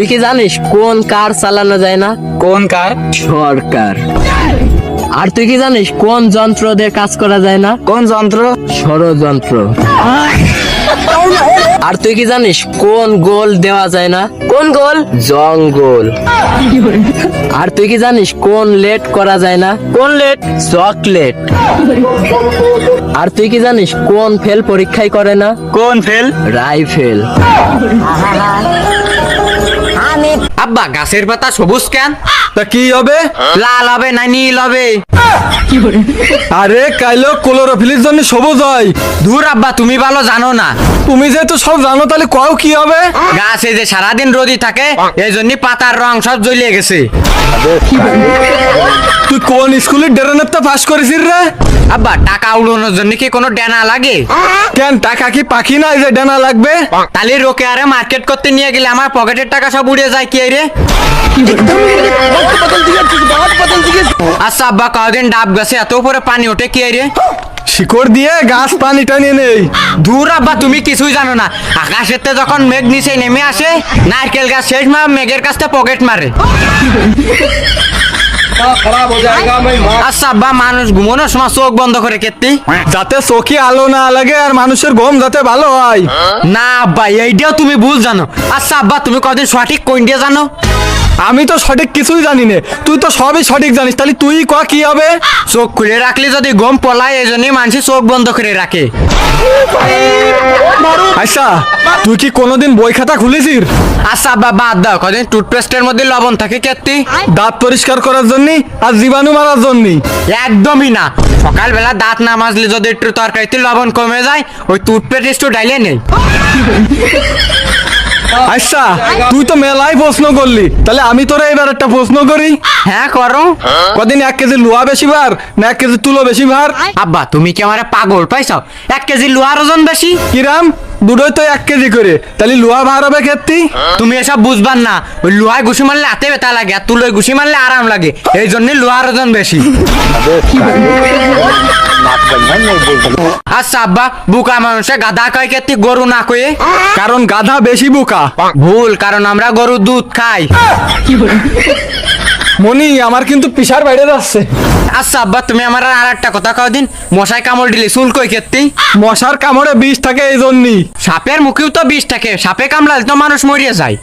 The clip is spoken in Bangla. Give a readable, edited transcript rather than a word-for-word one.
তুই কি জানিস কোন কার চালানো যায় না? কোন কার? সরকার। আর তুই কি জানিস কোন যন্ত্র দিয়ে কাজ করা যায় না? কোন যন্ত্র? ষড়যন্ত্র। আর তুই কি জানিস কোন গোল দেওয়া যায় না? কোন গোল? জঙ্গল। আর তুই কি জানিস কোন লেট করা যায় না? কোন লেট? চকলেট। আর তুই কি জানিস কোন ফেল পরীক্ষায় করে না? কোন ফেল? রাইফেল। আব্বা গাছের পাতা সবুজ কেন? তা কি হবে? লাল হবে না নীল হবে? আরে কাইলো ক্লোরোফিলের জন্য সবুজ হয়। ধুর আব্বা, তুমি ভালো জানো না। তুমি যেহেতু সব জানো তাহলে কও কি হবে? গাছে যে সারাদিন রোদি থাকে এই জন্য পাতার রং সব জ্বলিয়ে গেছে। তুই কোন স্কুলের ডেরানেতে পাস করেছিস রে? আব্বা টাকা উড়ানোর জন্য কি কোনো ডেনা লাগে? কেন টাকা কি পাখি না যে ডানা লাগবে? তাহলে রোকে আরে মার্কেট করতে নিয়ে গেলে আমার পকেটের টাকা সব উড়ে যায় কি রে? আচ্ছা আব্বা, কদিন ডাব গাছে এত উপরে পানি ওঠে কি রে? শিকড় দিয়ে গাছ পানি টানিয়ে নেই। দূর আব্বা, তুমি কিছুই জানো না। আকাশেতে যখন মেঘ নিচে নেমে আসে নারকেল গাছ শেষ মেঘের কাছটা পকেট মারে। আচ্ছা আব্বা, মানুষ ঘুমানোর সময় চোখ বন্ধ করে কেটে যাতে চোখে আলো না লাগে আর মানুষের ঘুম যাতে ভালো হয়। না আব্বা, এইটাও তুমি ভুল জানো। আচ্ছা আব্বা, তুমি কদিন সঠিক কোন দিয়ে জানো? আমি তো সঠিক কিছুই জানি না, তুই তো সবই সঠিক জানিস, তাহলে তুই ক কি হবে? চোখ খুলে রাখলে যদি গম পলায় এই জন্যই মানুষ চোখ বন্ধ করে রাখে। আচ্ছা তুই কি কোনোদিন বই খাতা খুলেছিস? আচ্ছা আব্বা বাদ দাও, কদিন টুথপেস্টের মধ্যে লবণ থাকে কেটে দাঁত পরিষ্কার করার জন্য আর জীবাণু মারার জন্য? একদমই না। সকালবেলা দাঁত না মাজলে যদি একটু তরকারিতে লবণ কমে যায় ওই টুথপেস্ট একটু ডাইলে নেই। আচ্ছা তুই তো মেলাই প্রশ্ন করলি, তাহলে আমি তোরা এবার একটা প্রশ্ন করি। হ্যাঁ করো। কদিন 1 কেজি লোহা বেশি ভার না 1 কেজি তুলো বেশি ভার? আব্বা তুমি কি আমার পাগল পাইছাও? 1 কেজি লোহার ওজন বেশি। কিরাম? দুটোই তো 1 কেজি করে, তাহলে লোহা ভার হবে ক্ষেত্রে। তুমি এসব বুঝবার না। ওই লোহায় ঘুষি মারলে হাতে ব্যথা লাগে আর তুলোয় ঘুষি মারলে আরাম লাগে, এই জন্য লোহার ওজন বেশি। আচ্ছা আব্বা, বুকা মানুষে গাধা কয় কেতি গরু না কয়ে? কারণ গাধা বেশি বোকা। ভুল, কারণ আমরা গরুর দুধ খাই। মনি আমার কিন্তু পিসার বাইরে যাচ্ছে। আচ্ছা আব্বা, তুমি আমার আর একটা কথা কও দিন, মশায় কামড় দিলে চুল কই কেতি? মশার কামড়ে বিষ থাকে এই জন্যই। সাপের মুখেও তো বিষ থাকে, সাপে কামড়ালে তো মানুষ মরিয়ে যায়।